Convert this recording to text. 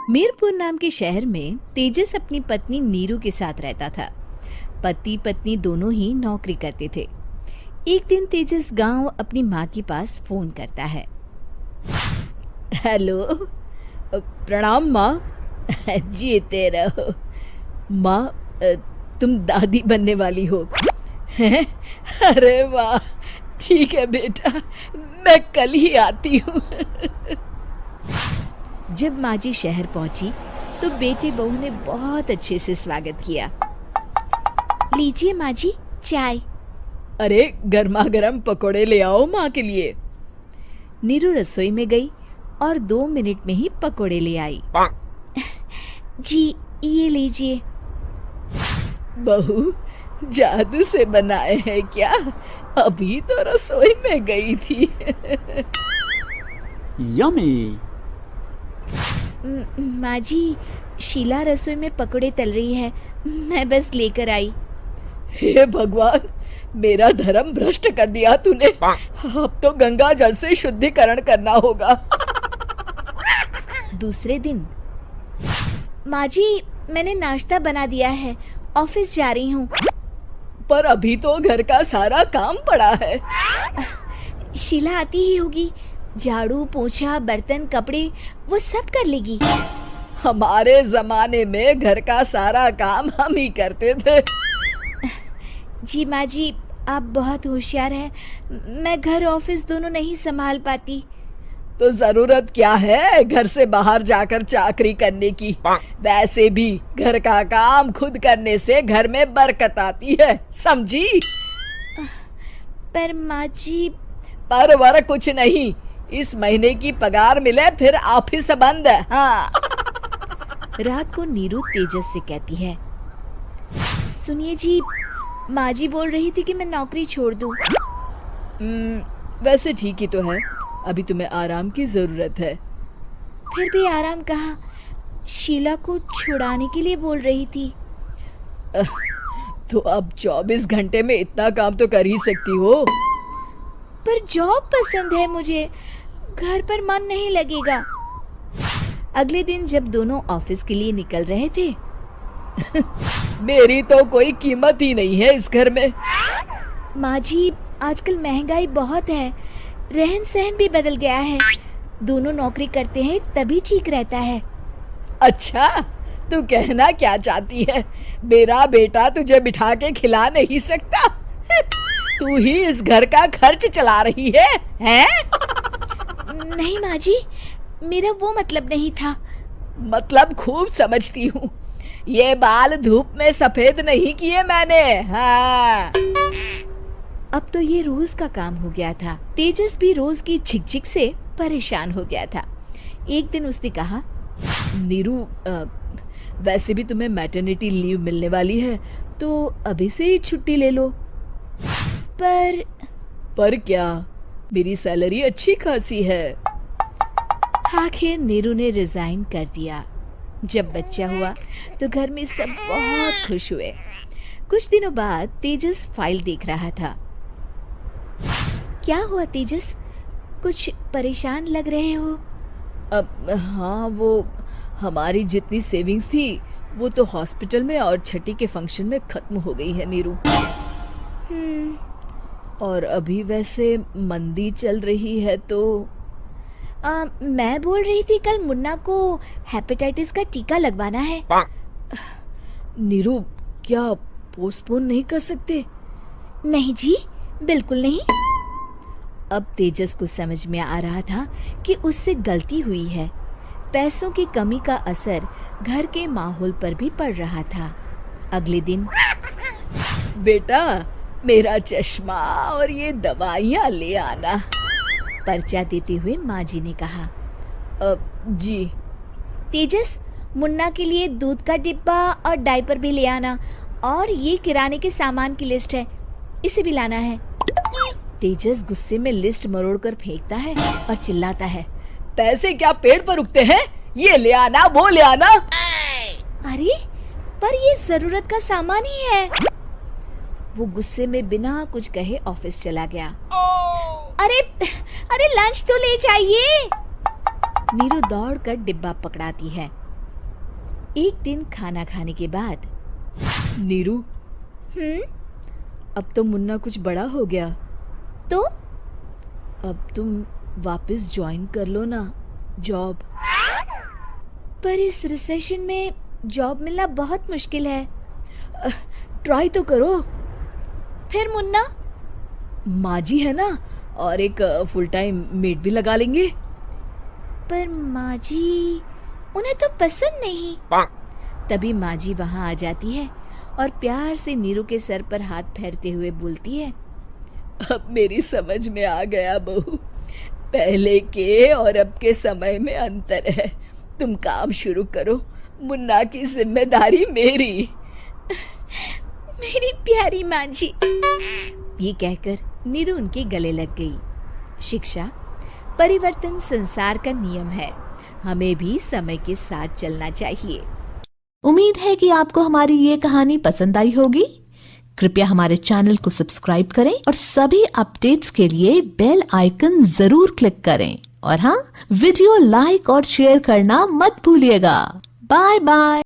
मीरपुर नाम के शहर में तेजस अपनी पत्नी नीरू के साथ रहता था। पति पत्नी दोनों ही नौकरी करते थे। एक दिन तेजस गांव अपनी माँ के पास फोन करता है। हेलो, प्रणाम माँ। जीते रहो माँ, तुम दादी बनने वाली हो हैं? अरे वाह, ठीक है बेटा, मैं कल ही आती हूँ। जब माँ जी शहर पहुंची तो बेटे बहू ने बहुत अच्छे से स्वागत किया। लीजिए माँ जी, चाय। अरे गर्मा गर्म पकोड़े ले आओ माँ के लिए। नीरू रसोई में गई और 2 मिनट में ही पकोड़े ले आई। जी ये लीजिए। बहू जादू से बनाए हैं क्या? अभी तो रसोई में गई थी। यम्मी। माँ जी, शीला रसोई में पकोड़े तल रही है, मैं बस लेकर आई। हे भगवान, मेरा धर्म भ्रष्ट कर दिया तूने। अब तो गंगा जल से शुद्धिकरण करना होगा। दूसरे दिन, माँ जी मैंने नाश्ता बना दिया है, ऑफिस जा रही हूँ। पर अभी तो घर का सारा काम पड़ा है। शीला आती ही होगी, झाड़ू पोछा बर्तन कपड़े वो सब कर लेगी। हमारे जमाने में घर का सारा काम हम ही करते थे। जी माँ जी, आप बहुत होशियार हैं, मैं घर ऑफिस दोनों नहीं संभाल पाती। तो जरूरत क्या है घर से बाहर जाकर चाकरी करने की? वैसे भी घर का काम खुद करने से घर में बरकत आती है, समझी? पर माँ जी। पर वर कुछ नहीं, इस महीने की पगार मिले फिर ऑफिस बंद है। हाँ। रात को नीरू तेजस से कहती है, सुनिए जी, माँ जी बोल रही थी कि मैं नौकरी छोड़ दूं। वैसे ठीक ही तो है, अभी तुम्हें आराम की जरूरत है। फिर भी आराम कहाँ, शीला को छुड़ाने के लिए बोल रही थी। तो अब 24 घंटे में इतना काम तो कर ही सकती हो। पर जॉब पसंद है मुझे, घर पर मन नहीं लगेगा। अगले दिन जब दोनों ऑफिस के लिए निकल रहे थे, मेरी तो कोई कीमत ही नहीं है इस घर में। माँ जी, आजकल महंगाई बहुत है, रहन सहन भी बदल गया है, दोनों नौकरी करते हैं तभी ठीक रहता है। अच्छा, तू कहना क्या चाहती है? मेरा बेटा तुझे बिठा के खिला नहीं सकता? तू ही इस घर का खर्च चला रही है, हैं? नहीं माँ जी, मेरा वो मतलब नहीं था। मतलब खूब समझती हूँ, ये बाल धूप में सफेद नहीं किए मैंने। हाँ। अब तो ये रोज का काम हो गया था। तेजस भी रोज की झिकझिक से परेशान हो गया था। एक दिन उसने कहा, नीरू, वैसे भी तुम्हें मैटरनिटी लीव मिलने वाली है, तो अभी से ही छुट्टी ले लो। पर क्या, मेरी सैलरी अच्छी खासी है। आखिर नीरू ने रिजाइन कर दिया। जब बच्चा हुआ तो घर में सब बहुत खुश हुए। कुछ दिनों बाद तेजस फाइल देख रहा था। क्या हुआ तेजस, कुछ परेशान लग रहे हो? हाँ, वो हमारी जितनी सेविंग्स थी वो तो हॉस्पिटल में और छठी के फंक्शन में खत्म हो गई है नीरू। और अभी वैसे मंदी चल रही है तो मैं बोल रही थी कल मुन्ना को हेपेटाइटिस का टीका लगवाना है। नीरू, क्या पोस्टपोन नहीं कर सकते? नहीं जी, बिल्कुल नहीं। अब तेजस को समझ में आ रहा था कि उससे गलती हुई है। पैसों की कमी का असर घर के माहौल पर भी पड़ रहा था। अगले दिन, बेटा मेरा चश्मा और ये दवाइयाँ ले आना, पर्चा देते हुए माँ जी ने कहा। जी। तेजस, मुन्ना के लिए दूध का डिब्बा और डायपर भी ले आना, और ये किराने के सामान की लिस्ट है, इसे भी लाना है। तेजस गुस्से में लिस्ट मरोड़कर फेंकता है और चिल्लाता है, पैसे क्या पेड़ पर उगते हैं? ये ले आना, वो ले आना। अरे पर ये जरूरत का सामान ही है। वो गुस्से में बिना कुछ कहे ऑफिस चला गया। अरे अरे लंच तो ले जाइए। नीरू दौड़कर डिब्बा पकड़ाती है। एक दिन खाना खाने के बाद, नीरू, अब तो मुन्ना कुछ बड़ा हो गया, तो अब तुम वापस ज्वाइन कर लो ना जॉब। पर इस रिसेशन में जॉब मिलना बहुत मुश्किल है। ट्राई तो करो। फिर मुन्ना, माँ जी है ना, और एक फुल टाइम मेड भी लगा लेंगे। पर माँ जी, उन्हें तो पसंद नहीं। तभी माँ जी वहाँ आ जाती है और प्यार से नीरू के सर पर हाथ फेरते हुए बोलती है, अब मेरी समझ में आ गया बहू, पहले के और अब के समय में अंतर है। तुम काम शुरू करो, मुन्ना की जिम्मेदारी मेरी। मेरी प्यारी माँ जी, ये कहकर नीरू उनके गले लग गई। शिक्षा, परिवर्तन संसार का नियम है, हमें भी समय के साथ चलना चाहिए। उम्मीद है कि आपको हमारी ये कहानी पसंद आई होगी। कृपया हमारे चैनल को सब्सक्राइब करें और सभी अपडेट्स के लिए बेल आइकन जरूर क्लिक करें। और हाँ, वीडियो लाइक और शेयर करना मत भूलिएगा। Bye bye.